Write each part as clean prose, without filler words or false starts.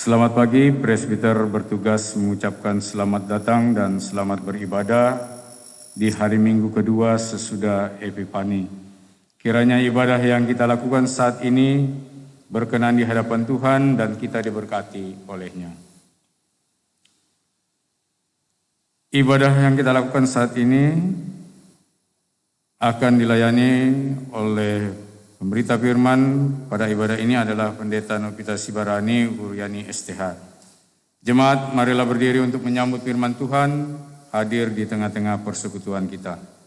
Selamat pagi, presbiter bertugas mengucapkan selamat datang dan selamat beribadah di hari Minggu kedua sesudah Epifani. Kiranya ibadah yang kita lakukan saat ini berkenan di hadapan Tuhan dan kita diberkati olehnya. Ibadah yang kita lakukan saat ini akan dilayani oleh pemberita firman. Pada ibadah ini adalah Pendeta Novita Sibarani Uryani STH. Jemaat, marilah berdiri untuk menyambut firman Tuhan hadir di tengah-tengah persekutuan kita.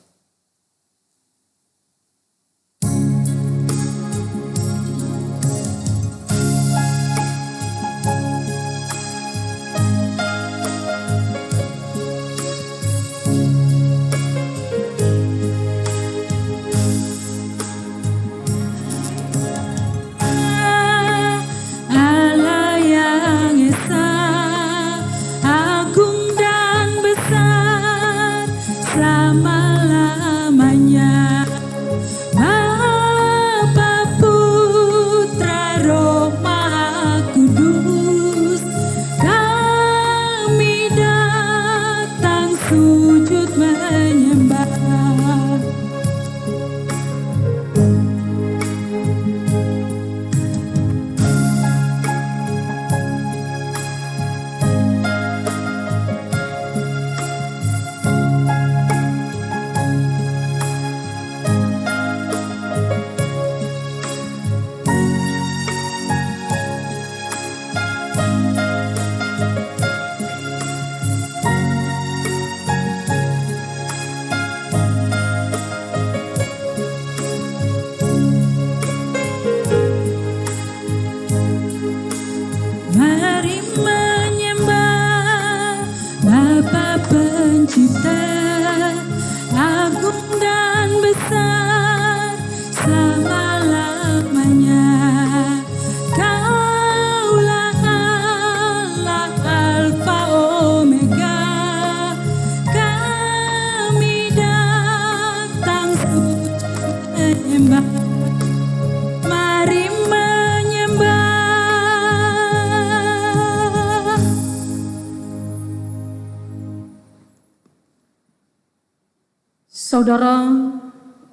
Saudara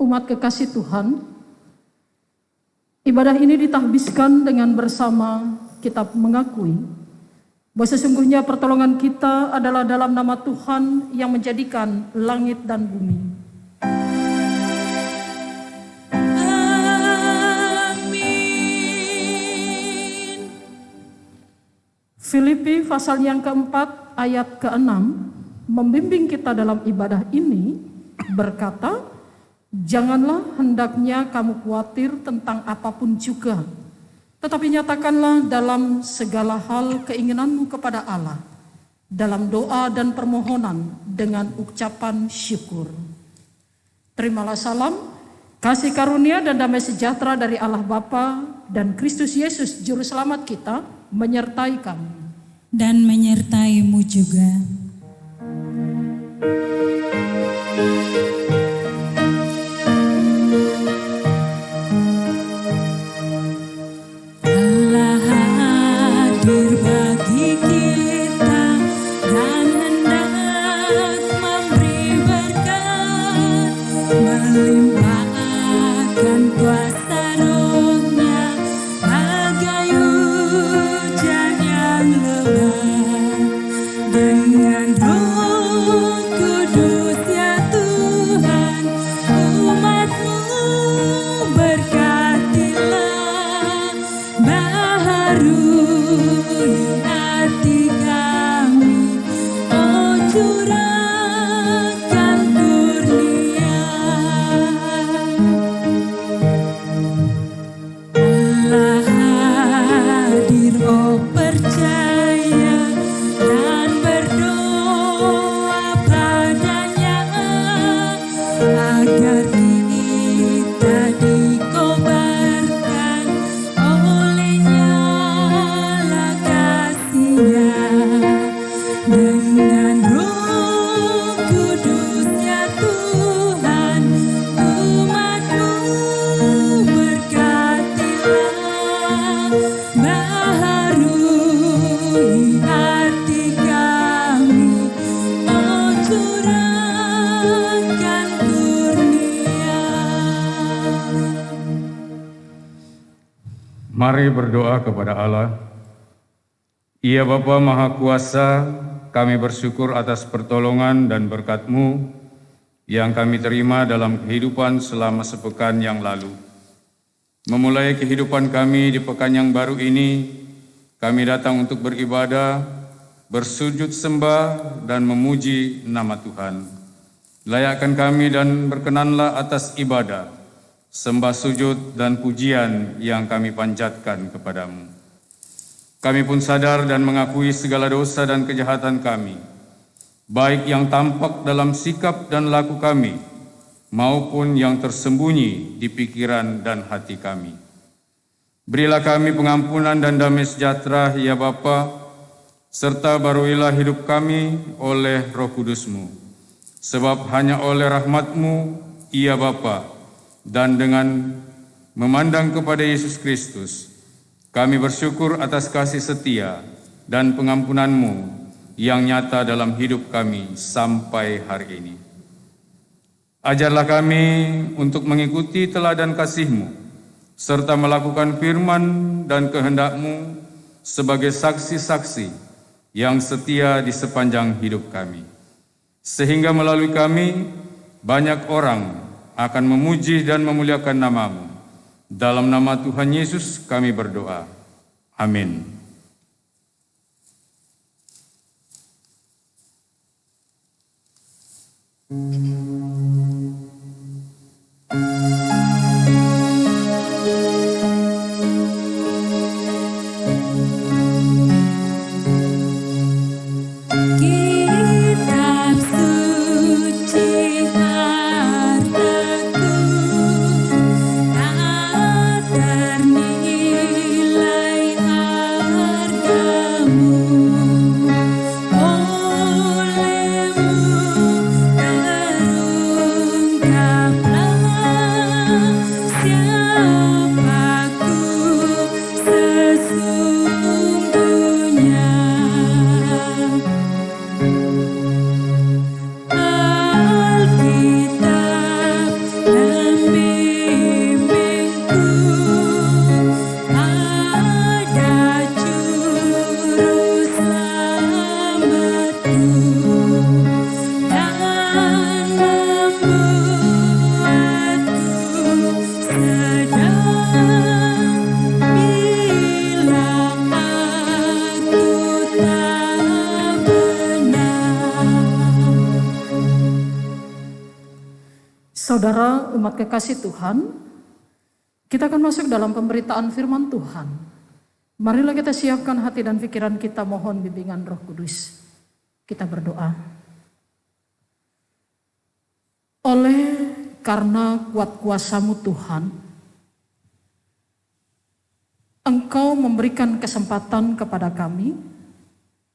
umat kekasih Tuhan, ibadah ini ditahbiskan dengan bersama kita mengakui bahwa sesungguhnya pertolongan kita adalah dalam nama Tuhan yang menjadikan langit dan bumi. Amin. Filipi pasal yang keempat ayat ke-6 membimbing kita dalam ibadah ini berkata, janganlah hendaknya kamu khawatir tentang apapun juga, tetapi nyatakanlah dalam segala hal keinginanmu kepada Allah, dalam doa dan permohonan dengan ucapan syukur. Terimalah salam, kasih karunia dan damai sejahtera dari Allah Bapa dan Kristus Yesus Juru Selamat kita menyertai kamu. Dan menyertaimu juga. Dengan Roh Kudus ya Tuhan. Mari berdoa kepada Allah. Ya Bapa Maha Kuasa, kami bersyukur atas pertolongan dan berkat-Mu yang kami terima dalam kehidupan selama sepekan yang lalu. Memulai kehidupan kami di pekan yang baru ini, kami datang untuk beribadah, bersujud sembah, dan memuji nama Tuhan. Layakkan kami dan berkenanlah atas ibadah, sembah sujud dan pujian yang kami panjatkan kepadamu. Kami pun sadar dan mengakui segala dosa dan kejahatan kami, baik yang tampak dalam sikap dan laku kami, maupun yang tersembunyi di pikiran dan hati kami. Berilah kami pengampunan dan damai sejahtera, ya Bapa, serta baruilah hidup kami oleh Roh Kudus-Mu. Sebab hanya oleh rahmat-Mu, ya Bapa, dan dengan memandang kepada Yesus Kristus, kami bersyukur atas kasih setia dan pengampunan-Mu yang nyata dalam hidup kami sampai hari ini. Ajarlah kami untuk mengikuti teladan kasih-Mu, serta melakukan firman dan kehendak-Mu sebagai saksi-saksi yang setia di sepanjang hidup kami. Sehingga melalui kami, banyak orang akan memuji dan memuliakan nama-Mu. Dalam nama Tuhan Yesus kami berdoa. Amin. Saudara umat kekasih Tuhan, kita akan masuk dalam pemberitaan firman Tuhan. Marilah kita siapkan hati dan pikiran kita, mohon bimbingan Roh Kudus. Kita berdoa. Oleh karena kuat kuasa-Mu Tuhan, Engkau memberikan kesempatan kepada kami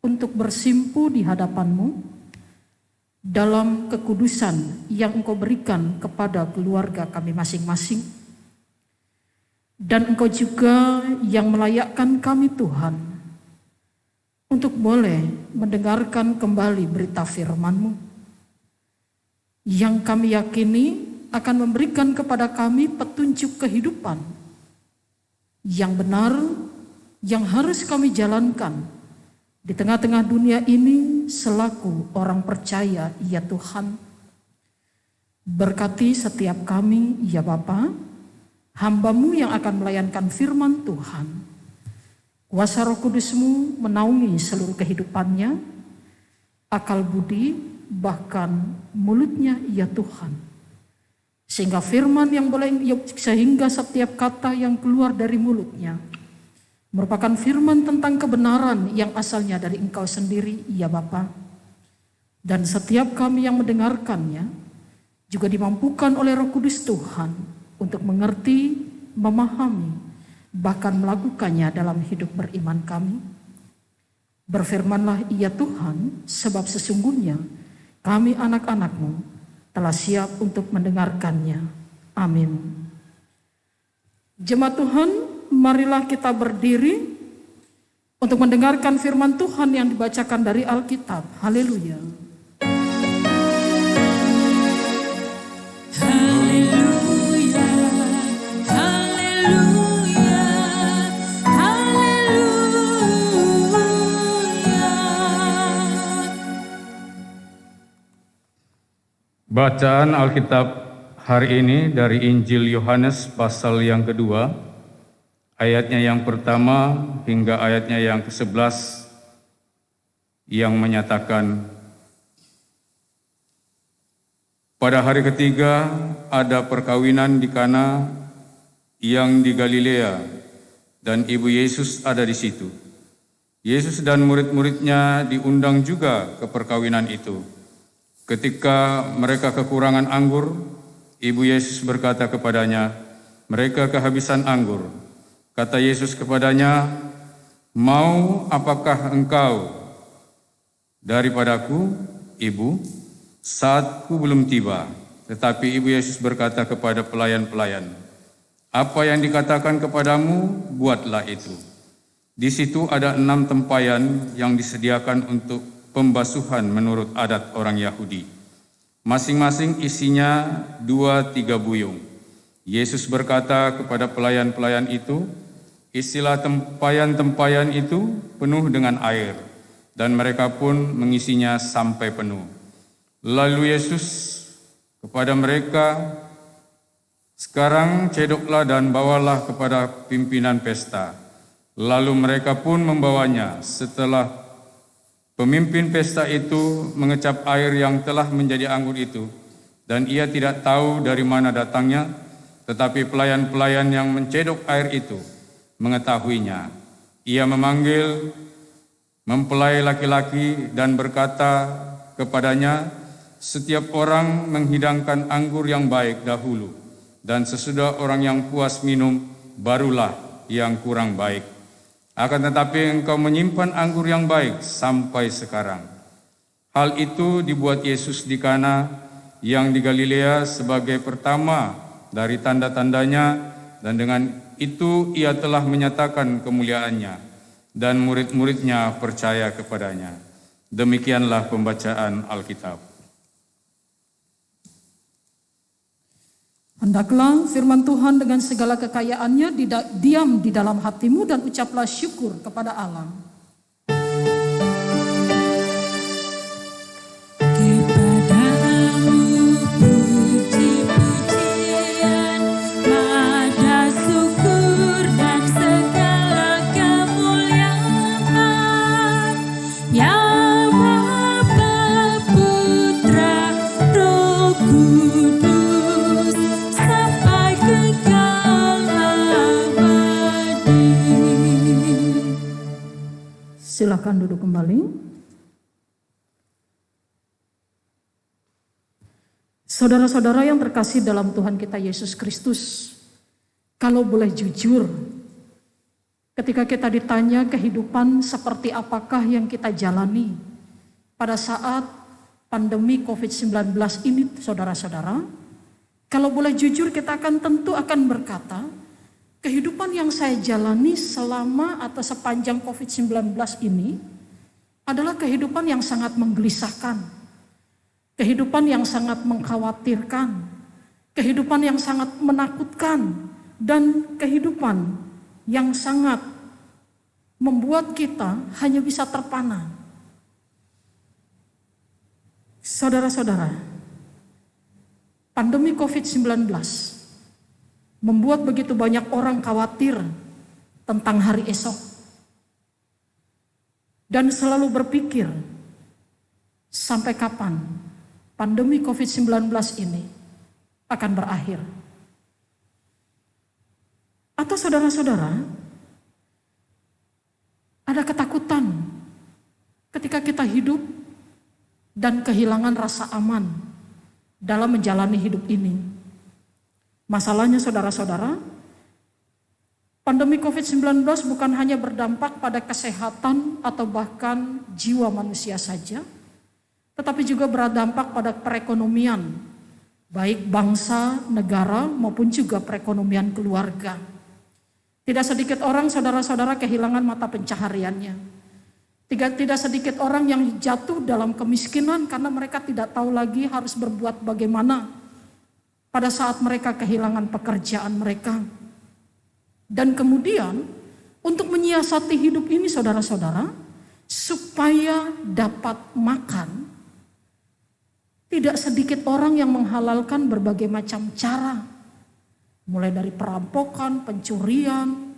untuk bersimpu di hadapan-Mu dalam kekudusan yang Engkau berikan kepada keluarga kami masing-masing. Dan Engkau juga yang melayakkan kami Tuhan untuk boleh mendengarkan kembali berita firman-Mu yang kami yakini akan memberikan kepada kami petunjuk kehidupan yang benar, yang harus kami jalankan di tengah-tengah dunia ini selaku orang percaya, ya Tuhan. Berkati setiap kami, ya Bapa, hamba-Mu yang akan melayankan firman Tuhan. Kuasa Roh Kudus-Mu menaungi seluruh kehidupannya, akal budi, bahkan mulutnya, ya Tuhan. Sehingga firman yang boleh, sehingga setiap kata yang keluar dari mulutnya merupakan firman tentang kebenaran yang asalnya dari Engkau sendiri, ya Bapa. Dan setiap kami yang mendengarkannya juga dimampukan oleh Roh Kudus Tuhan untuk mengerti, memahami, bahkan melakukannya dalam hidup beriman kami. Berfirmanlah, ya Tuhan, sebab sesungguhnya kami anak-anak-Mu telah siap untuk mendengarkannya. Amin. Jemaat Tuhan, marilah kita berdiri untuk mendengarkan firman Tuhan yang dibacakan dari Alkitab. Haleluya. Haleluya, haleluya, Bacaan Alkitab hari ini dari Injil Yohanes pasal yang kedua, ayatnya yang pertama hingga ayatnya yang ke-11 yang menyatakan, pada hari ketiga ada perkawinan di Kana yang di Galilea, dan ibu Yesus ada di situ. Yesus dan murid-muridnya diundang juga ke perkawinan itu. Ketika mereka kekurangan anggur, ibu Yesus berkata kepadanya, mereka kehabisan anggur. Kata Yesus kepadanya, mau apakah engkau daripadaku, ibu? Saatku belum tiba. Tetapi ibu Yesus berkata kepada pelayan-pelayan, apa yang dikatakan kepadamu, buatlah itu. Di situ ada 6 tempayan yang disediakan untuk pembasuhan menurut adat orang Yahudi. Masing-masing isinya 2-3 buyung. Yesus berkata kepada pelayan-pelayan itu, isilah tempayan-tempayan itu penuh dengan air, dan mereka pun mengisinya sampai penuh. Lalu Yesus kepada mereka, sekarang cedoklah dan bawalah kepada pimpinan pesta. Lalu mereka pun membawanya. Setelah pemimpin pesta itu mengecap air yang telah menjadi anggur itu, dan ia tidak tahu dari mana datangnya, tetapi pelayan-pelayan yang mencedok air itu mengetahuinya. Ia memanggil mempelai laki-laki dan berkata kepadanya, setiap orang menghidangkan anggur yang baik dahulu, dan sesudah orang yang puas minum, barulah yang kurang baik. Akan tetapi engkau menyimpan anggur yang baik sampai sekarang. Hal itu dibuat Yesus di Kana yang di Galilea sebagai pertama dari tanda-tandanya, dan dengan itu ia telah menyatakan kemuliaannya, dan murid-muridnya percaya kepadanya. Demikianlah pembacaan Alkitab. Hendaklah firman Tuhan dengan segala kekayaannya diam di dalam hatimu dan ucaplah syukur kepada Allah. Kepadamu puji-pujian, pada syukur dan segala kemuliaan, ya Bapa, Putra, Roh Kudus, sampai kekal abadi. Silakan duduk kembali. Saudara-saudara yang terkasih dalam Tuhan kita Yesus Kristus, kalau boleh jujur, ketika kita ditanya kehidupan seperti apakah yang kita jalani pada saat pandemi COVID-19 ini, saudara-saudara, kalau boleh jujur kita tentu akan berkata, kehidupan yang saya jalani selama atau sepanjang COVID-19 ini adalah kehidupan yang sangat menggelisahkan. Kehidupan yang sangat mengkhawatirkan, kehidupan yang sangat menakutkan, dan kehidupan yang sangat membuat kita hanya bisa terpana. Saudara-saudara, pandemi COVID-19 membuat begitu banyak orang khawatir tentang hari esok dan selalu berpikir, sampai kapan pandemi COVID-19 ini akan berakhir? Atau saudara-saudara, ada ketakutan ketika kita hidup dan kehilangan rasa aman dalam menjalani hidup ini. Masalahnya saudara-saudara, pandemi COVID-19 bukan hanya berdampak pada kesehatan atau bahkan jiwa manusia saja, tetapi juga berdampak pada perekonomian, baik bangsa, negara, maupun juga perekonomian keluarga. Tidak sedikit orang, saudara-saudara, kehilangan mata pencahariannya. Tidak sedikit orang yang jatuh dalam kemiskinan karena mereka tidak tahu lagi harus berbuat bagaimana pada saat mereka kehilangan pekerjaan mereka. Dan kemudian, untuk menyiasati hidup ini, saudara-saudara, supaya dapat makan, Tidak sedikit orang yang menghalalkan berbagai macam cara, mulai dari perampokan, pencurian,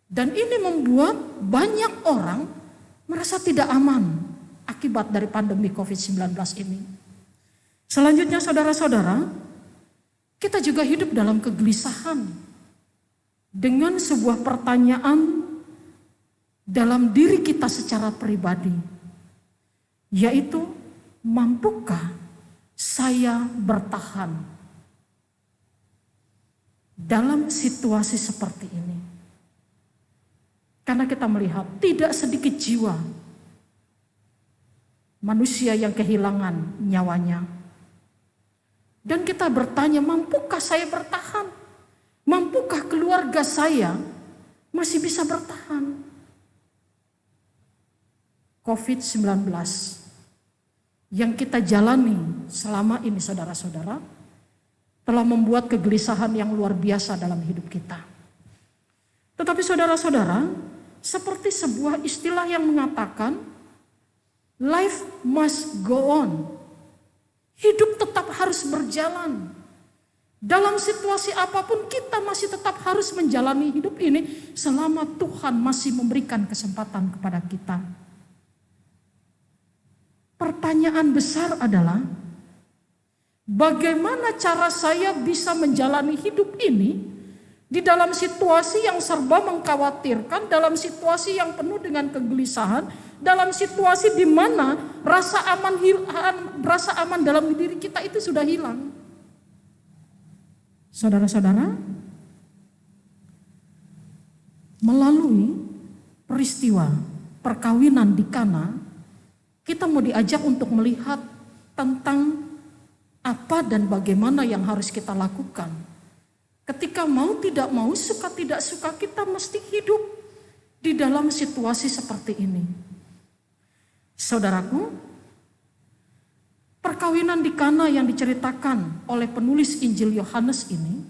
dan ini membuat banyak orang merasa tidak aman akibat dari pandemi COVID-19 ini. Selanjutnya saudara-saudara, kita juga hidup dalam kegelisahan dengan sebuah pertanyaan dalam diri kita secara pribadi, yaitu mampukah saya bertahan dalam situasi seperti ini? Karena kita melihat tidak sedikit jiwa manusia yang kehilangan nyawanya. Dan kita bertanya, mampukah saya bertahan? Mampukah keluarga saya masih bisa bertahan? COVID-19 yang kita jalani selama ini saudara-saudara telah membuat kegelisahan yang luar biasa dalam hidup kita. Tetapi saudara-saudara, seperti sebuah istilah yang mengatakan life must go on. Hidup tetap harus berjalan. Dalam situasi apapun kita masih tetap harus menjalani hidup ini selama Tuhan masih memberikan kesempatan kepada kita. Pertanyaan besar adalah bagaimana cara saya bisa menjalani hidup ini di dalam situasi yang serba mengkhawatirkan, dalam situasi yang penuh dengan kegelisahan, dalam situasi di mana rasa aman dalam diri kita itu sudah hilang. Saudara-saudara, melalui peristiwa perkawinan di Kana, kita mau diajak untuk melihat tentang apa dan bagaimana yang harus kita lakukan. Ketika mau tidak mau, suka tidak suka, kita mesti hidup di dalam situasi seperti ini. Saudaraku, perkawinan di Kana yang diceritakan oleh penulis Injil Yohanes ini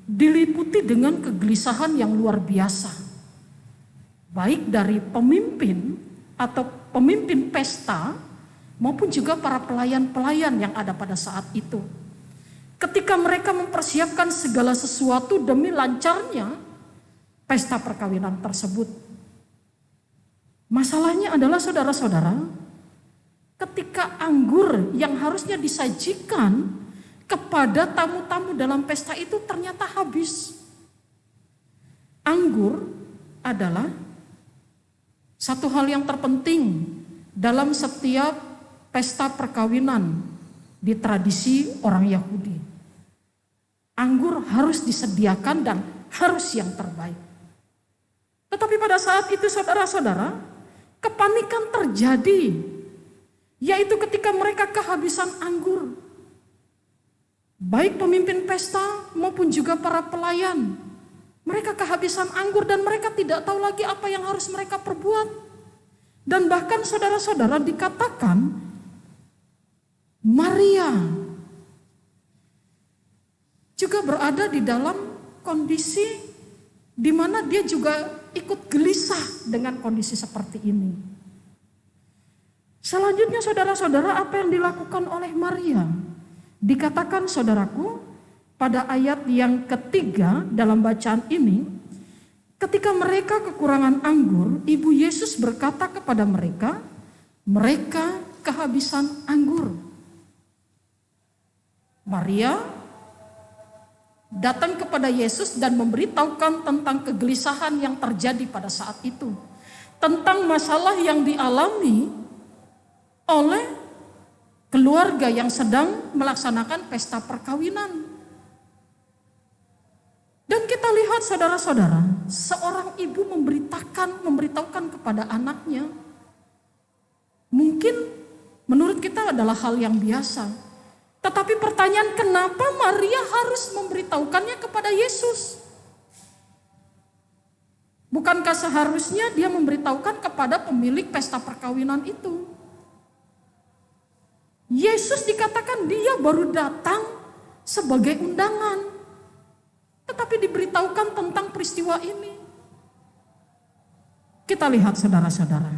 diliputi dengan kegelisahan yang luar biasa. Baik dari pemimpin atau pemimpin pesta maupun juga para pelayan-pelayan yang ada pada saat itu. Ketika mereka mempersiapkan segala sesuatu demi lancarnya pesta perkawinan tersebut. Masalahnya adalah saudara-saudara, ketika anggur yang harusnya disajikan kepada tamu-tamu dalam pesta itu ternyata habis. Anggur adalah satu hal yang terpenting dalam setiap pesta perkawinan di tradisi orang Yahudi. Anggur harus disediakan dan harus yang terbaik. Tetapi pada saat itu saudara-saudara, kepanikan terjadi, yaitu ketika mereka kehabisan anggur. Baik pemimpin pesta maupun juga para pelayan, mereka kehabisan anggur dan mereka tidak tahu lagi apa yang harus mereka perbuat. Dan bahkan saudara-saudara dikatakan Maria juga berada di dalam kondisi di mana dia juga ikut gelisah dengan kondisi seperti ini. Selanjutnya saudara-saudara, apa yang dilakukan oleh Maria? Dikatakan saudaraku pada ayat yang ketiga dalam bacaan ini, ketika mereka kekurangan anggur, Ibu Yesus berkata kepada mereka, mereka kehabisan anggur. Maria datang kepada Yesus dan memberitahukan tentang kegelisahan yang terjadi pada saat itu. Tentang masalah yang dialami oleh keluarga yang sedang melaksanakan pesta perkawinan. Dan kita lihat saudara-saudara, seorang ibu memberitahukan kepada anaknya. Mungkin menurut kita adalah hal yang biasa. Tetapi pertanyaan, kenapa Maria harus memberitahukannya kepada Yesus? Bukankah seharusnya dia memberitahukan kepada pemilik pesta perkawinan itu? Yesus dikatakan dia baru datang sebagai undangan, tetapi diberitahukan tentang peristiwa ini. Kita lihat saudara-saudara,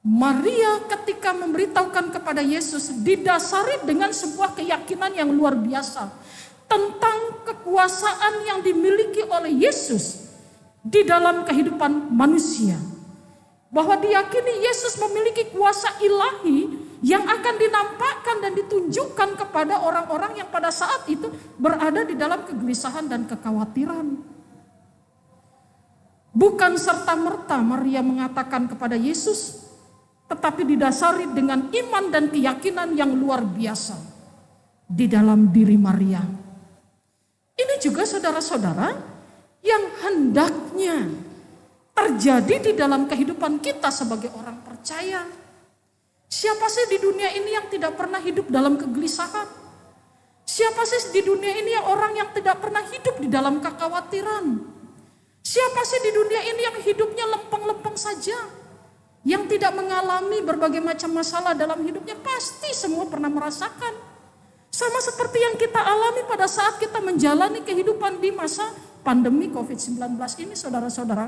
Maria ketika memberitahukan kepada Yesus didasari dengan sebuah keyakinan yang luar biasa tentang kekuasaan yang dimiliki oleh Yesus di dalam kehidupan manusia. Bahwa diyakini Yesus memiliki kuasa ilahi yang akan dinampakkan dan ditunjukkan kepada orang-orang yang pada saat itu berada di dalam kegelisahan dan kekhawatiran. Bukan serta-merta Maria mengatakan kepada Yesus, tetapi didasari dengan iman dan keyakinan yang luar biasa di dalam diri Maria. Ini juga saudara-saudara yang hendaknya terjadi di dalam kehidupan kita sebagai orang percaya. Siapa sih di dunia ini yang tidak pernah hidup dalam kegelisahan? Siapa sih di dunia ini yang orang yang tidak pernah hidup di dalam kekhawatiran? Siapa sih di dunia ini yang hidupnya lempeng-lempeng saja? Yang tidak mengalami berbagai macam masalah dalam hidupnya? Pasti semua pernah merasakan. Sama seperti yang kita alami pada saat kita menjalani kehidupan di masa pandemi COVID-19 ini, saudara-saudara.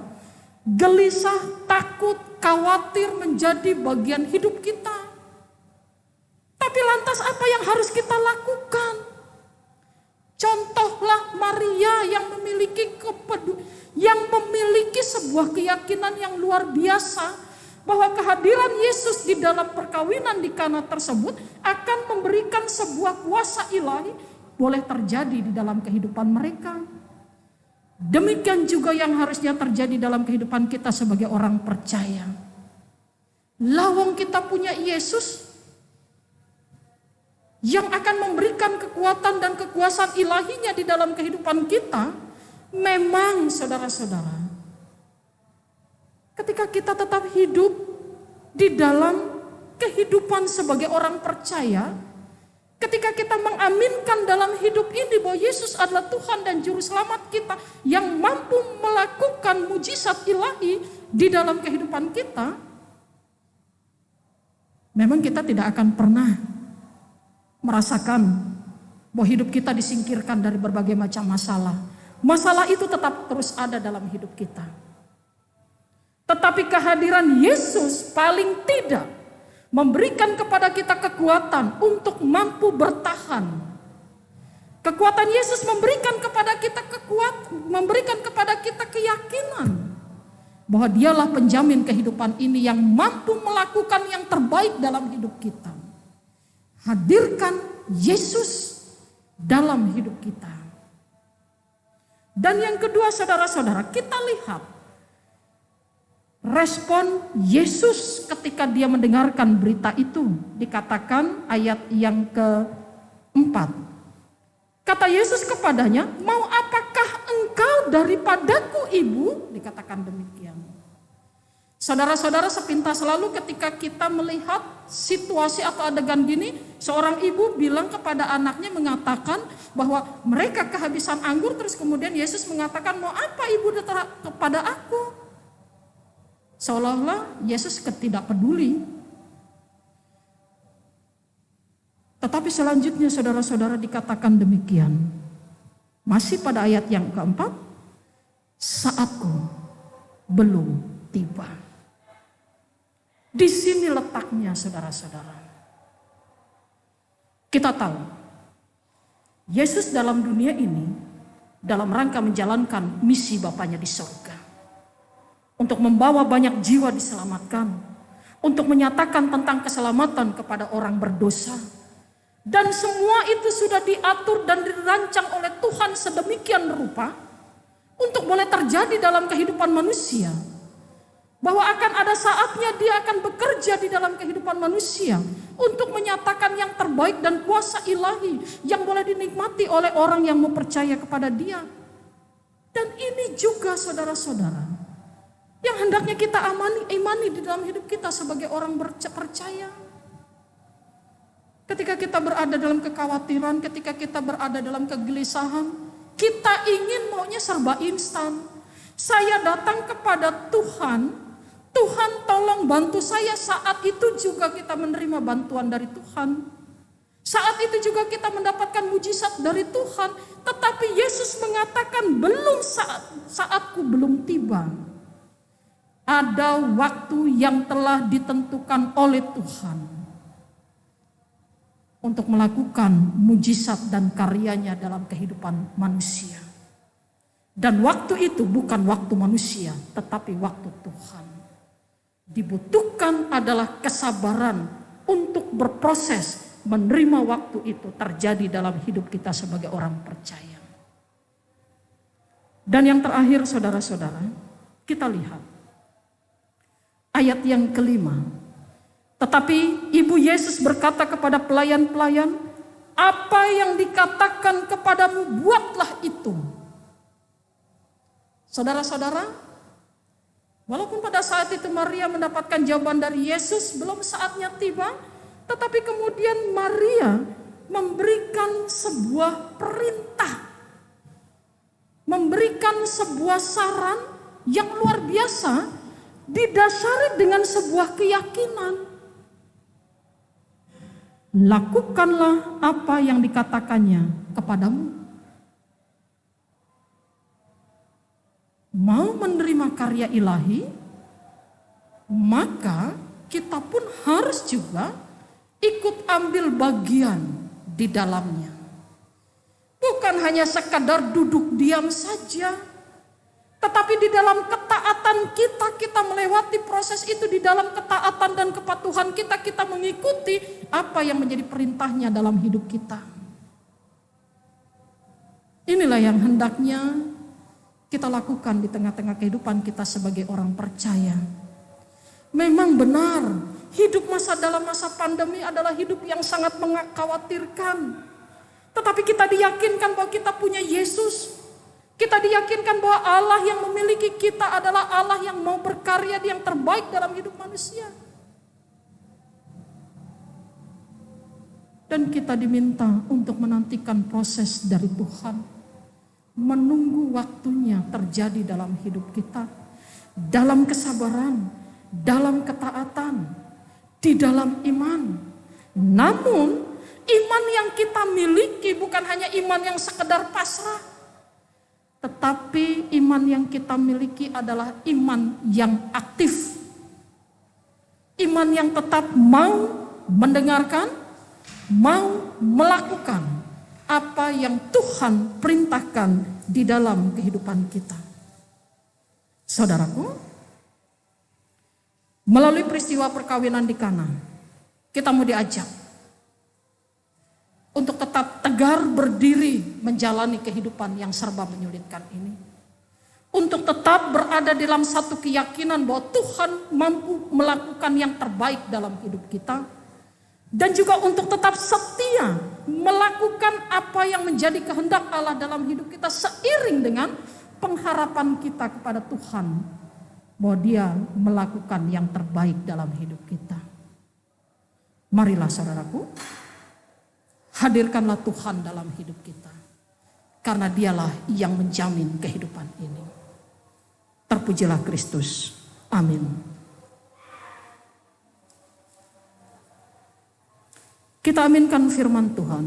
Gelisah, takut, khawatir menjadi bagian hidup kita. Tapi lantas apa yang harus kita lakukan? Contohlah Maria yang memiliki sebuah keyakinan yang luar biasa bahwa kehadiran Yesus di dalam perkawinan di Kana tersebut akan memberikan sebuah kuasa ilahi boleh terjadi di dalam kehidupan mereka. Demikian juga yang harusnya terjadi dalam kehidupan kita sebagai orang percaya. Lawang kita punya Yesus yang akan memberikan kekuatan dan kekuasaan ilahinya di dalam kehidupan kita. Memang saudara-saudara, ketika kita tetap hidup di dalam kehidupan sebagai orang percaya, ketika kita mengaminkan dalam hidup ini bahwa Yesus adalah Tuhan dan Juru Selamat kita yang mampu melakukan mujizat ilahi di dalam kehidupan kita, memang kita tidak akan pernah merasakan bahwa hidup kita disingkirkan dari berbagai macam masalah. Masalah itu tetap terus ada dalam hidup kita. Tetapi kehadiran Yesus paling tidak memberikan kepada kita kekuatan untuk mampu bertahan. Kekuatan Yesus memberikan kepada kita keyakinan bahwa Dialah penjamin kehidupan ini yang mampu melakukan yang terbaik dalam hidup kita. Hadirkan Yesus dalam hidup kita. Dan yang kedua saudara-saudara, kita lihat respon Yesus ketika dia mendengarkan berita itu. Dikatakan ayat yang keempat. Kata Yesus kepadanya, "Mau apakah engkau daripadaku, Ibu?" Dikatakan demikian. Saudara-saudara, sepintas lalu ketika kita melihat situasi atau adegan gini, seorang ibu bilang kepada anaknya mengatakan bahwa mereka kehabisan anggur, terus kemudian Yesus mengatakan, "Mau apa ibu datang kepada aku?" Seolah-olah Yesus tidak peduli. Tetapi selanjutnya saudara-saudara dikatakan demikian. Masih pada ayat yang keempat, "Saatku belum tiba." Di sini letaknya saudara-saudara. Kita tahu Yesus dalam dunia ini dalam rangka menjalankan misi Bapaknya di surga. Untuk membawa banyak jiwa diselamatkan. Untuk menyatakan tentang keselamatan kepada orang berdosa. Dan semua itu sudah diatur dan dirancang oleh Tuhan sedemikian rupa untuk boleh terjadi dalam kehidupan manusia. Bahwa akan ada saatnya dia akan bekerja di dalam kehidupan manusia untuk menyatakan yang terbaik dan kuasa ilahi yang boleh dinikmati oleh orang yang mau percaya kepada dia. Dan ini juga saudara-saudara yang hendaknya kita imani di dalam hidup kita sebagai orang percaya. Ketika kita berada dalam kekhawatiran, ketika kita berada dalam kegelisahan, kita ingin maunya serba instan. Saya datang kepada Tuhan, Tuhan tolong bantu saya. Saat itu juga kita menerima bantuan dari Tuhan. Saat itu juga kita mendapatkan mujizat dari Tuhan. Tetapi Yesus mengatakan belum saatku belum tiba. Ada waktu yang telah ditentukan oleh Tuhan untuk melakukan mujizat dan karyanya dalam kehidupan manusia. Dan waktu itu bukan waktu manusia, tetapi waktu Tuhan. Dibutuhkan adalah kesabaran untuk berproses menerima waktu itu terjadi dalam hidup kita sebagai orang percaya. Dan yang terakhir saudara-saudara, kita lihat ayat yang kelima. Tetapi Ibu Yesus berkata kepada pelayan-pelayan, apa yang dikatakan kepadamu buatlah itu. Saudara-saudara, walaupun pada saat itu Maria mendapatkan jawaban dari Yesus, belum saatnya tiba, tetapi kemudian Maria memberikan sebuah perintah, memberikan sebuah saran yang luar biasa, didasari dengan sebuah keyakinan. Lakukanlah apa yang dikatakannya kepadamu. Mau menerima karya ilahi, maka kita pun harus juga ikut ambil bagian di dalamnya. Bukan hanya sekadar duduk diam saja, tetapi di dalam ketaatan kita melewati proses itu. Di dalam ketaatan dan kepatuhan kita mengikuti apa yang menjadi perintahnya dalam hidup kita. Inilah yang hendaknya kita lakukan di tengah-tengah kehidupan kita sebagai orang percaya. Memang benar, hidup dalam masa pandemi adalah hidup yang sangat mengkhawatirkan. Tetapi kita diyakinkan bahwa kita punya Yesus. Kita diyakinkan bahwa Allah yang memiliki kita adalah Allah yang mau berkarya yang terbaik dalam hidup manusia. Dan kita diminta untuk menantikan proses dari Tuhan. Menunggu waktunya terjadi dalam hidup kita. Dalam kesabaran, dalam ketaatan, di dalam iman. Namun iman yang kita miliki bukan hanya iman yang sekedar pasrah. Tetapi iman yang kita miliki adalah iman yang aktif. Iman yang tetap mau mendengarkan, mau melakukan apa yang Tuhan perintahkan di dalam kehidupan kita. Saudaraku, melalui peristiwa perkawinan di Kana, kita mau diajak untuk tetap tegar berdiri menjalani kehidupan yang serba menyulitkan ini. Untuk tetap berada dalam satu keyakinan bahwa Tuhan mampu melakukan yang terbaik dalam hidup kita. Dan juga untuk tetap setia melakukan apa yang menjadi kehendak Allah dalam hidup kita seiring dengan pengharapan kita kepada Tuhan bahwa Dia melakukan yang terbaik dalam hidup kita. Marilah saudaraku, hadirkanlah Tuhan dalam hidup kita, karena Dialah yang menjamin kehidupan ini. Terpujilah Kristus. Amin. Kita aminkan firman Tuhan.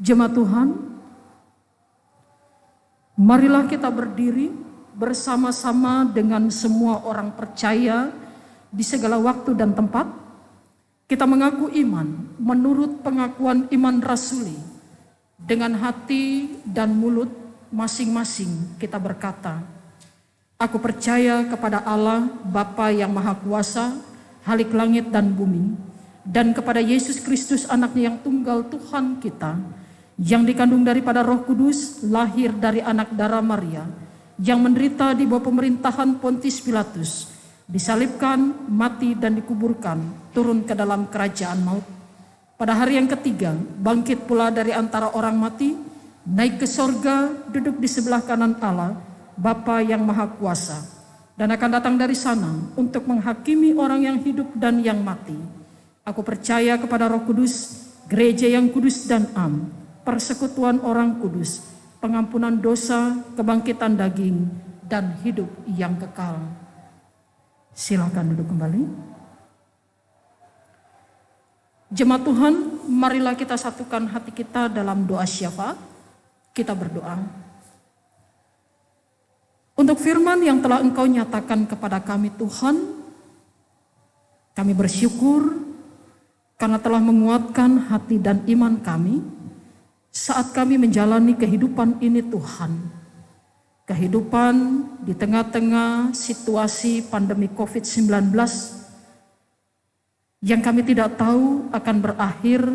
Jemaat Tuhan, marilah kita berdiri bersama-sama dengan semua orang percaya di segala waktu dan tempat. Kita mengaku iman menurut pengakuan iman rasuli. Dengan hati dan mulut masing-masing kita berkata, aku percaya kepada Allah, Bapa yang Maha Kuasa, Halik langit dan bumi, dan kepada Yesus Kristus anaknya yang tunggal Tuhan kita, yang dikandung daripada Roh Kudus, lahir dari anak darah Maria, yang menderita di bawah pemerintahan Pontius Pilatus, disalibkan, mati dan dikuburkan, turun ke dalam kerajaan maut. Pada hari yang ketiga, bangkit pula dari antara orang mati, naik ke sorga, duduk di sebelah kanan Allah, Bapa yang Maha Kuasa, dan akan datang dari sana untuk menghakimi orang yang hidup dan yang mati. Aku percaya kepada Roh Kudus, gereja yang kudus dan am, persekutuan orang kudus, pengampunan dosa, kebangkitan daging, dan hidup yang kekal. Silakan duduk kembali. Jemaat Tuhan, marilah kita satukan hati kita dalam doa syafaat. Kita berdoa. Untuk firman yang telah Engkau nyatakan kepada kami Tuhan, kami bersyukur karena telah menguatkan hati dan iman kami saat kami menjalani kehidupan ini Tuhan. Kehidupan di tengah-tengah situasi pandemi COVID-19 yang kami tidak tahu akan berakhir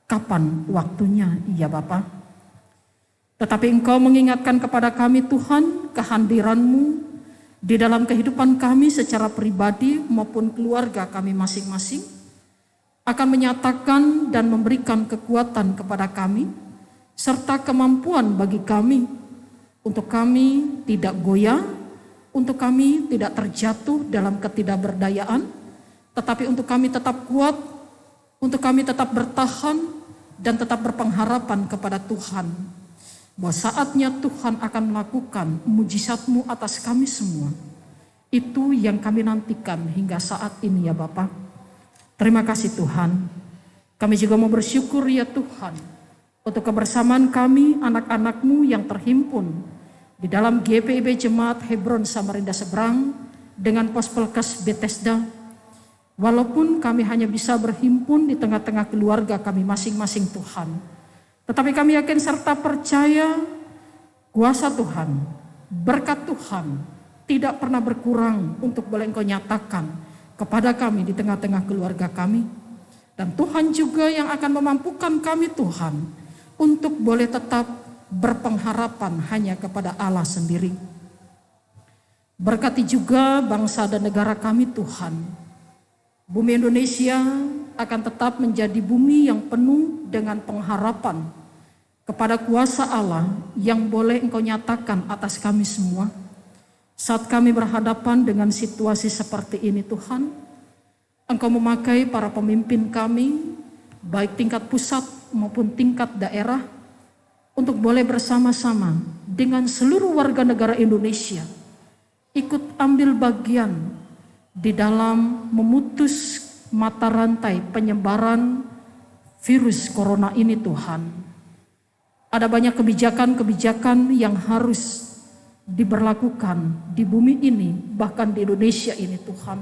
kapan waktunya, ya Bapa. Tetapi Engkau mengingatkan kepada kami Tuhan, kehadiran-Mu di dalam kehidupan kami secara pribadi maupun keluarga kami masing-masing akan menyatakan dan memberikan kekuatan kepada kami serta kemampuan bagi kami untuk kami tidak goyah, untuk kami tidak terjatuh dalam ketidakberdayaan, tetapi untuk kami tetap kuat, untuk kami tetap bertahan dan tetap berpengharapan kepada Tuhan. Bahwa saatnya Tuhan akan melakukan mujizat-Mu atas kami semua. Itu yang kami nantikan hingga saat ini ya Bapa. Terima kasih Tuhan. Kami juga mau bersyukur ya Tuhan untuk kebersamaan kami anak-anak-Mu yang terhimpun di dalam GPIB Jemaat Hebron Samarinda Seberang dengan Pospelkes Bethesda. Walaupun kami hanya bisa berhimpun di tengah-tengah keluarga kami masing-masing Tuhan. Tetapi kami yakin serta percaya kuasa Tuhan, berkat Tuhan tidak pernah berkurang untuk boleh Engkau nyatakan kepada kami di tengah-tengah keluarga kami. Dan Tuhan juga yang akan memampukan kami Tuhan untuk boleh tetap berpengharapan hanya kepada Allah sendiri. Berkati juga bangsa dan negara kami Tuhan. Bumi Indonesia akan tetap menjadi bumi yang penuh dengan pengharapan kepada kuasa Allah yang boleh Engkau nyatakan atas kami semua. Saat kami berhadapan dengan situasi seperti ini Tuhan, Engkau memakai para pemimpin kami, baik tingkat pusat maupun tingkat daerah, untuk boleh bersama-sama dengan seluruh warga negara Indonesia ikut ambil bagian di dalam memutus mata rantai penyebaran virus corona ini Tuhan. Ada banyak kebijakan-kebijakan yang harus diberlakukan di bumi ini, bahkan di Indonesia ini Tuhan.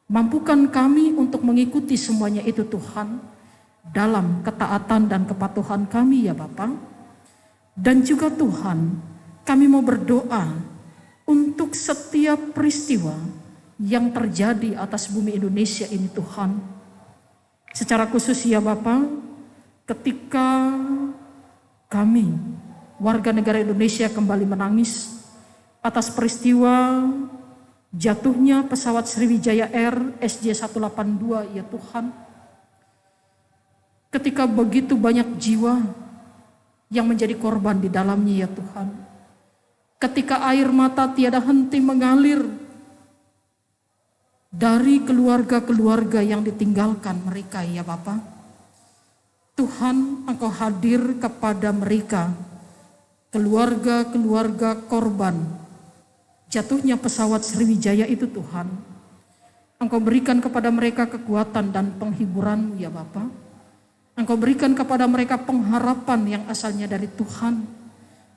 Mampukan kami untuk mengikuti semuanya itu Tuhan, dalam ketaatan dan kepatuhan kami ya Bapa. Dan juga Tuhan, kami mau berdoa untuk setiap peristiwa yang terjadi atas bumi Indonesia ini Tuhan. Secara khusus ya Bapa, ketika kami warga negara Indonesia kembali menangis atas peristiwa jatuhnya pesawat Sriwijaya Air SJ182 ya Tuhan. Ketika begitu banyak jiwa yang menjadi korban di dalamnya ya Tuhan. Ketika air mata tiada henti mengalir dari keluarga-keluarga yang ditinggalkan mereka ya Bapa. Tuhan, Engkau hadir kepada mereka, keluarga-keluarga korban jatuhnya pesawat Sriwijaya itu Tuhan. Engkau berikan kepada mereka kekuatan dan penghiburan ya Bapa. Engkau berikan kepada mereka pengharapan yang asalnya dari Tuhan.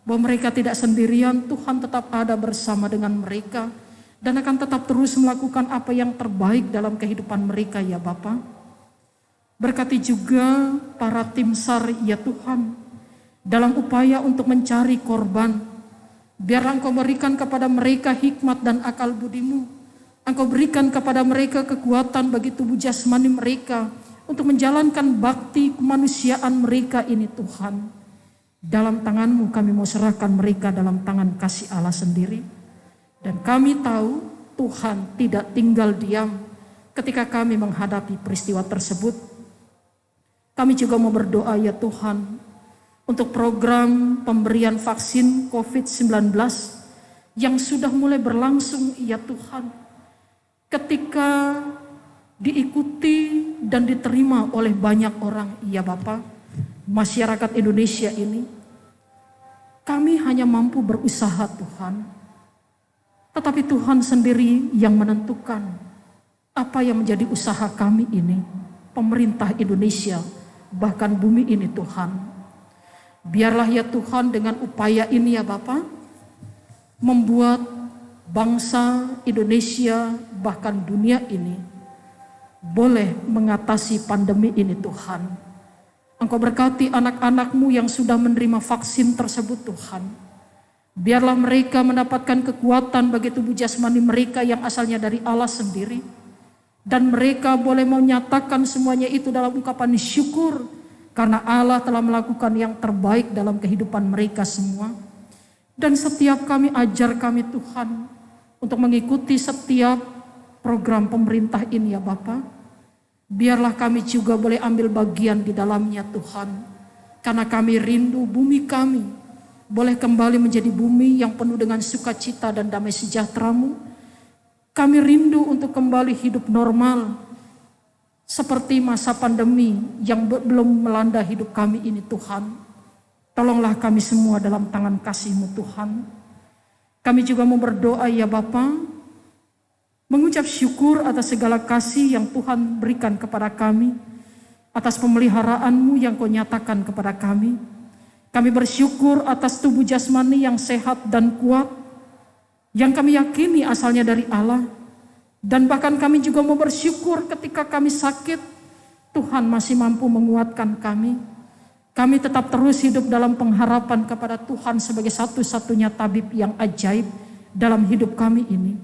Bahwa mereka tidak sendirian, Tuhan tetap ada bersama dengan mereka. Dan akan tetap terus melakukan apa yang terbaik dalam kehidupan mereka ya Bapa. Berkati juga para tim SAR ya Tuhan, dalam upaya untuk mencari korban. Biarlah Engkau berikan kepada mereka hikmat dan akal budi-Mu. Engkau berikan kepada mereka kekuatan bagi tubuh jasmani mereka untuk menjalankan bakti kemanusiaan mereka ini Tuhan. Dalam tangan-Mu kami mau serahkan mereka dalam tangan kasih Allah sendiri. Dan kami tahu Tuhan tidak tinggal diam ketika kami menghadapi peristiwa tersebut. Kami juga mau berdoa ya Tuhan untuk program pemberian vaksin COVID-19 yang sudah mulai berlangsung ya Tuhan. Ketika diikuti dan diterima oleh banyak orang ya Bapa, masyarakat Indonesia ini, kami hanya mampu berusaha Tuhan. Tetapi Tuhan sendiri yang menentukan apa yang menjadi usaha kami ini, pemerintah Indonesia, bahkan bumi ini Tuhan. Biarlah ya Tuhan dengan upaya ini ya Bapa, membuat bangsa Indonesia bahkan dunia ini boleh mengatasi pandemi ini Tuhan. Engkau berkati anak-anak-Mu yang sudah menerima vaksin tersebut Tuhan. Biarlah mereka mendapatkan kekuatan bagi tubuh jasmani mereka yang asalnya dari Allah sendiri. Dan mereka boleh menyatakan semuanya itu dalam ungkapan syukur karena Allah telah melakukan yang terbaik dalam kehidupan mereka semua. Dan setiap kami ajar kami Tuhan untuk mengikuti setiap program pemerintah ini ya Bapa. Biarlah kami juga boleh ambil bagian di dalamnya Tuhan. Karena kami rindu bumi kami boleh kembali menjadi bumi yang penuh dengan sukacita dan damai sejahtera-Mu. Kami rindu untuk kembali hidup normal seperti masa pandemi yang belum melanda hidup kami ini Tuhan. Tolonglah kami semua dalam tangan kasih-Mu Tuhan. Kami juga mau berdoa ya Bapa, mengucap syukur atas segala kasih yang Tuhan berikan kepada kami, atas pemeliharaan-Mu yang Kau nyatakan kepada kami. Kami bersyukur atas tubuh jasmani yang sehat dan kuat, yang kami yakini asalnya dari Allah. Dan bahkan kami juga mau bersyukur ketika kami sakit, Tuhan masih mampu menguatkan kami. Kami tetap terus hidup dalam pengharapan kepada Tuhan sebagai satu-satunya tabib yang ajaib dalam hidup kami ini.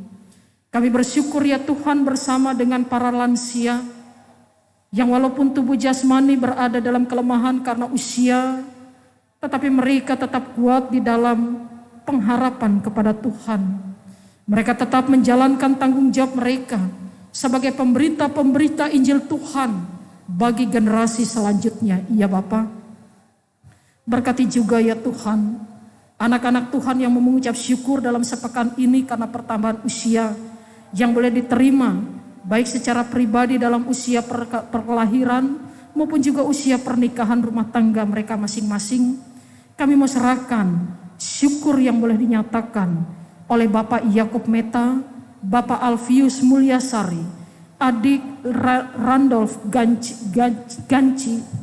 Kami bersyukur ya Tuhan bersama dengan para lansia yang walaupun tubuh jasmani berada dalam kelemahan karena usia, tetapi mereka tetap kuat di dalam pengharapan kepada Tuhan. Mereka tetap menjalankan tanggung jawab mereka sebagai pemberita-pemberita Injil Tuhan bagi generasi selanjutnya. Ya Bapa, berkati juga ya Tuhan anak-anak Tuhan yang mengucap syukur dalam sepekan ini karena pertambahan usia yang boleh diterima baik secara pribadi dalam usia perkelahiran maupun juga usia pernikahan rumah tangga mereka masing-masing. Kami mau serahkan syukur yang boleh dinyatakan oleh Bapak Yakub Meta, Bapak Alfius Mulyasari, adik Randolph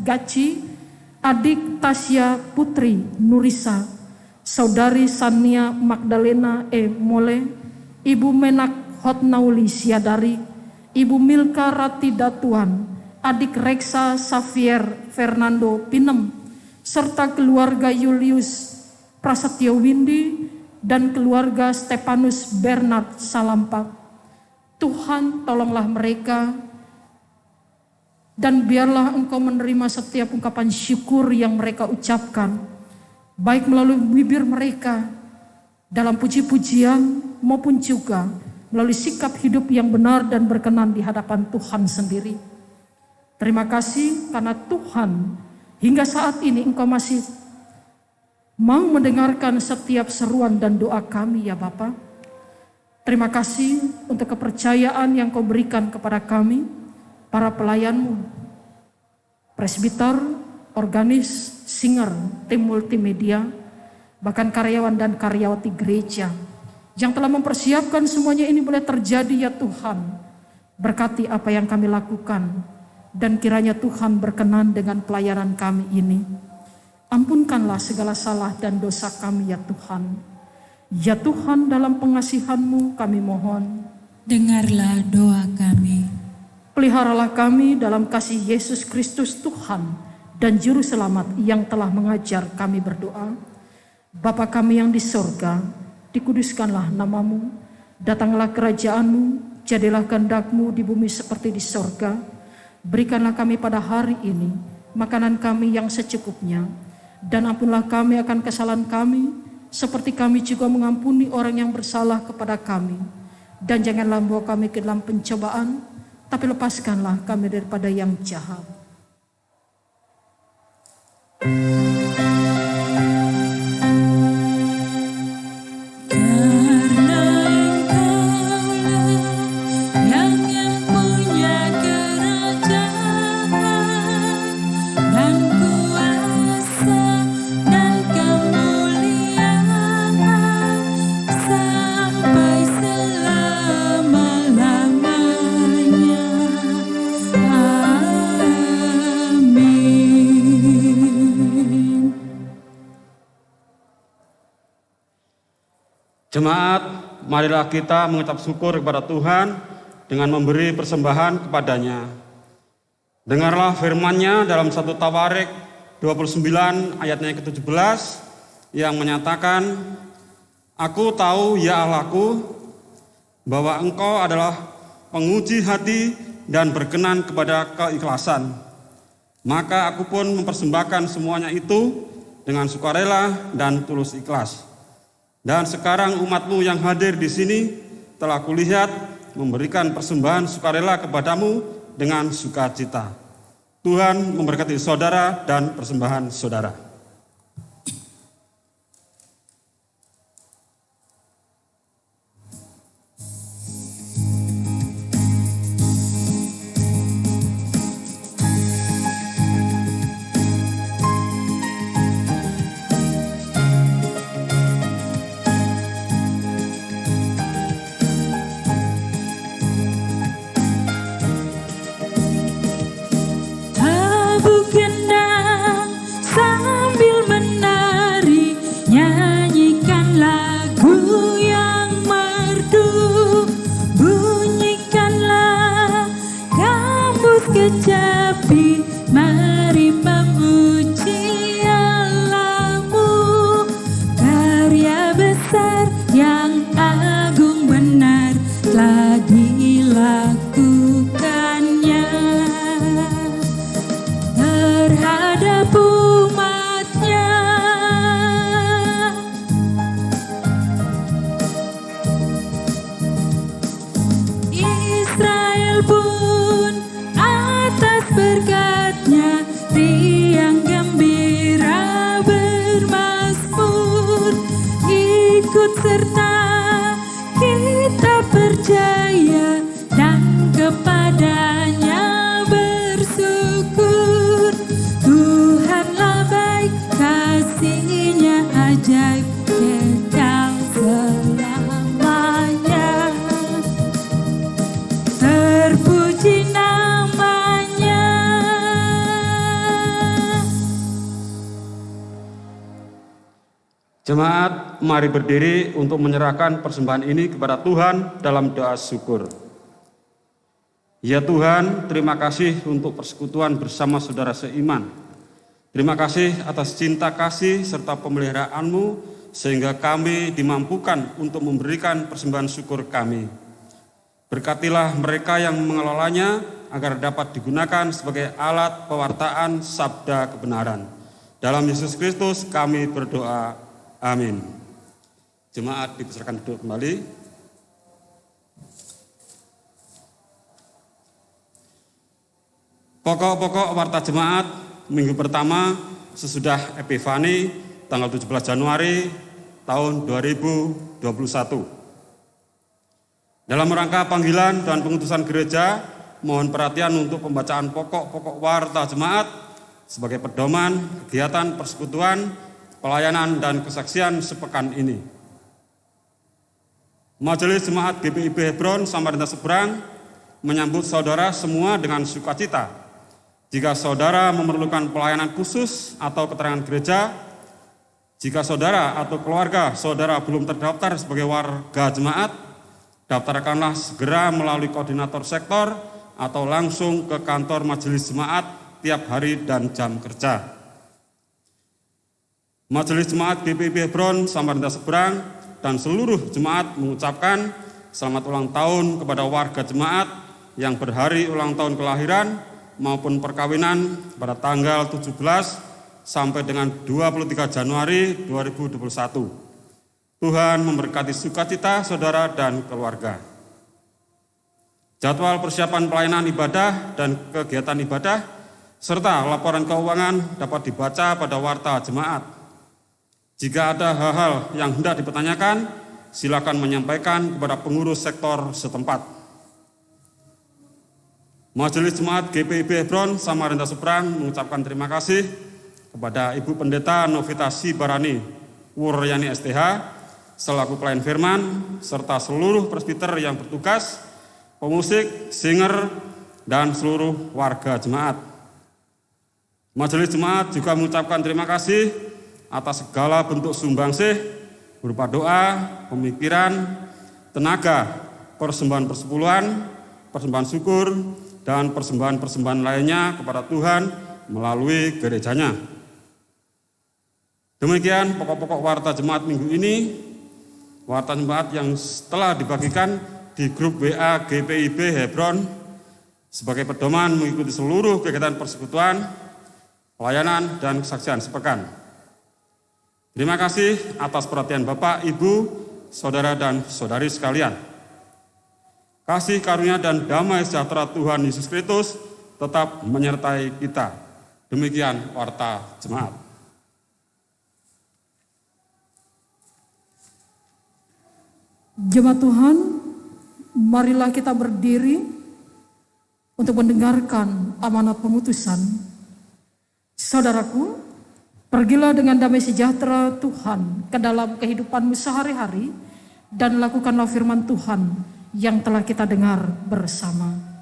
Gaci, adik Tasya Putri Nurisa, saudari Sania Magdalena Mole, Ibu Menak Hotnauli Siadari, Ibu Milka Rati Datuan, adik Reksa Xavier Fernando Pinem, serta keluarga Julius Prasetyo Windy dan keluarga Stefanus Bernard Salampak. Tuhan tolonglah mereka dan biarlah Engkau menerima setiap ungkapan syukur yang mereka ucapkan, baik melalui bibir mereka dalam puji-pujian maupun juga melalui sikap hidup yang benar dan berkenan di hadapan Tuhan sendiri. Terima kasih karena Tuhan hingga saat ini Engkau masih mau mendengarkan setiap seruan dan doa kami ya Bapa. Terima kasih untuk kepercayaan yang Kau berikan kepada kami, para pelayan-Mu, presbiter, organis, singer, tim multimedia, bahkan karyawan dan karyawati gereja yang telah mempersiapkan semuanya ini boleh terjadi ya Tuhan. Berkati apa yang kami lakukan dan kiranya Tuhan berkenan dengan pelayanan kami ini. Ampunkanlah segala salah dan dosa kami ya Tuhan. Ya Tuhan dalam pengasihan-Mu kami mohon. Dengarlah doa kami. Peliharalah kami dalam kasih Yesus Kristus Tuhan dan Juru Selamat yang telah mengajar kami berdoa. Bapa kami yang di sorga, dikuduskanlah namamu, datanglah kerajaan-Mu, jadilah kehendak-Mu di bumi seperti di sorga. Berikanlah kami pada hari ini makanan kami yang secukupnya, dan ampunlah kami akan kesalahan kami, seperti kami juga mengampuni orang yang bersalah kepada kami. Dan janganlah membawa kami ke dalam pencobaan, tapi lepaskanlah kami daripada yang jahat. Jemaat, marilah kita mengucap syukur kepada Tuhan dengan memberi persembahan kepadanya. Dengarlah firman-Nya dalam 1 Tawarik 29 ayatnya yang ke-17 yang menyatakan, Aku tahu ya Allahku bahwa Engkau adalah penguji hati dan berkenan kepada keikhlasan. Maka aku pun mempersembahkan semuanya itu dengan sukarela dan tulus ikhlas. Dan sekarang umat-Mu yang hadir di sini telah kulihat memberikan persembahan sukarela kepadamu dengan sukacita. Tuhan memberkati saudara dan persembahan saudara. Kecapi, mari memuji Allah-Mu, karya besar yang agung benar telah dilakukannya terhadap umat-Nya. Israel pun berkat-Nya riang gembira bermazmur, ikut serta kita percaya dan kepada-Nya bersyukur. Tuhanlah baik, kasih-Nya ajaib kekal selamanya. Terpuji Jemaat, mari berdiri untuk menyerahkan persembahan ini kepada Tuhan dalam doa syukur. Ya Tuhan, terima kasih untuk persekutuan bersama saudara seiman. Terima kasih atas cinta kasih serta pemeliharaan-Mu sehingga kami dimampukan untuk memberikan persembahan syukur kami. Berkatilah mereka yang mengelolanya agar dapat digunakan sebagai alat pewartaan sabda kebenaran. Dalam Yesus Kristus kami berdoa. Amin. Jemaat dipersilakan duduk kembali. Pokok-pokok warta jemaat minggu pertama sesudah Epifani tanggal 17 Januari tahun 2021. Dalam rangka panggilan dan pengutusan gereja, mohon perhatian untuk pembacaan pokok-pokok warta jemaat sebagai pedoman kegiatan persekutuan, pelayanan dan kesaksian sepekan ini. Majelis Jemaat GPIB Hebron Samarinda Seberang menyambut saudara semua dengan sukacita. Jika saudara memerlukan pelayanan khusus atau keterangan gereja, jika saudara atau keluarga saudara belum terdaftar sebagai warga jemaat, daftarkanlah segera melalui koordinator sektor atau langsung ke kantor majelis jemaat tiap hari dan jam kerja. Majelis Jemaat GPIB Hebron Samarinda Seberang dan seluruh jemaat mengucapkan selamat ulang tahun kepada warga jemaat yang berhari ulang tahun kelahiran maupun perkawinan pada tanggal 17 sampai dengan 23 Januari 2021. Tuhan memberkati sukacita saudara dan keluarga. Jadwal persiapan pelayanan ibadah dan kegiatan ibadah serta laporan keuangan dapat dibaca pada warta jemaat. Jika ada hal-hal yang hendak dipertanyakan, silakan menyampaikan kepada pengurus sektor setempat. Majelis Jemaat GPIB Hebron Samarinda Seberang mengucapkan terima kasih kepada Ibu Pendeta Novita Sibarani Wuryani STH selaku pelayan firman serta seluruh presbiter yang bertugas, pemusik, singer, dan seluruh warga jemaat. Majelis Jemaat juga mengucapkan terima kasih atas segala bentuk sumbangsih berupa doa, pemikiran, tenaga, persembahan persepuluhan, persembahan syukur, dan persembahan-persembahan lainnya kepada Tuhan melalui gerejanya. Demikian pokok-pokok warta jemaat minggu ini. Warta jemaat yang telah dibagikan di grup WA GPIB Hebron sebagai pedoman mengikuti seluruh kegiatan persekutuan, pelayanan, dan kesaksian sepekan. Terima kasih atas perhatian Bapak, Ibu, Saudara, dan Saudari sekalian. Kasih karunia dan damai sejahtera Tuhan Yesus Kristus tetap menyertai kita. Demikian warta jemaat. Jemaat Tuhan, marilah kita berdiri untuk mendengarkan amanat pengutusan. Saudaraku, pergilah dengan damai sejahtera Tuhan ke dalam kehidupanmu sehari-hari dan lakukanlah firman Tuhan yang telah kita dengar bersama.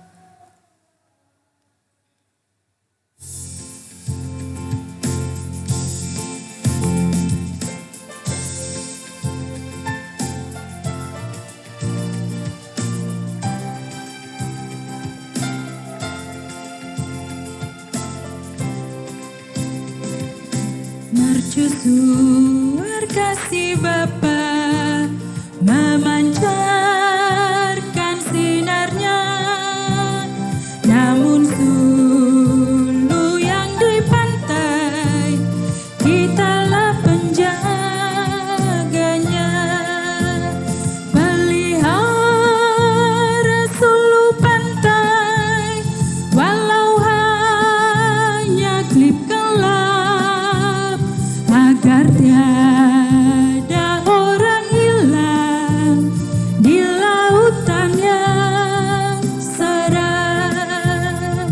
Mercusuar kasih Bapa memancarkan sinarnya, namun sulu yang di pantai kitalah penjaganya. Pelihara sulu pantai walau hanya klip gelap, agar tiada orang hilang di lautan yang seram.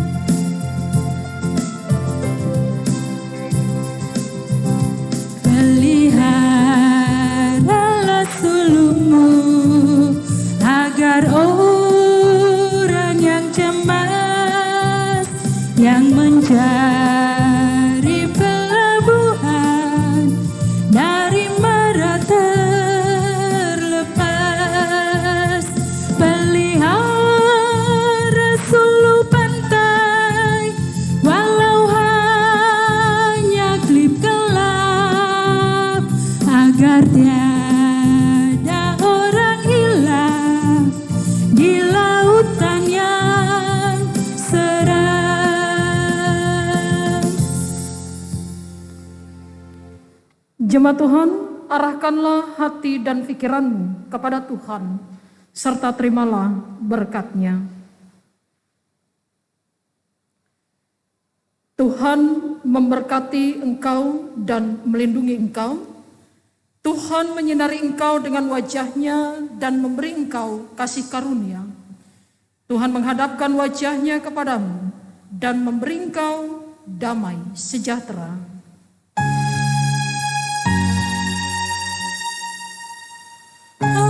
Peliharalah sulumu agar orang yang cemas, yang mencari pelabuhan dari mara terlepas. Pelihara sulu pantai walau hanya klip gelap, agar tiada orang hilang di lautan yang seram. Jemaat Tuhan, arahkanlah hati dan pikiranmu kepada Tuhan, serta terimalah berkat-Nya. Tuhan memberkati engkau dan melindungi engkau. Tuhan menyinari engkau dengan wajah-Nya dan memberi engkau kasih karunia. Tuhan menghadapkan wajah-Nya kepadamu dan memberi engkau damai sejahtera. Oh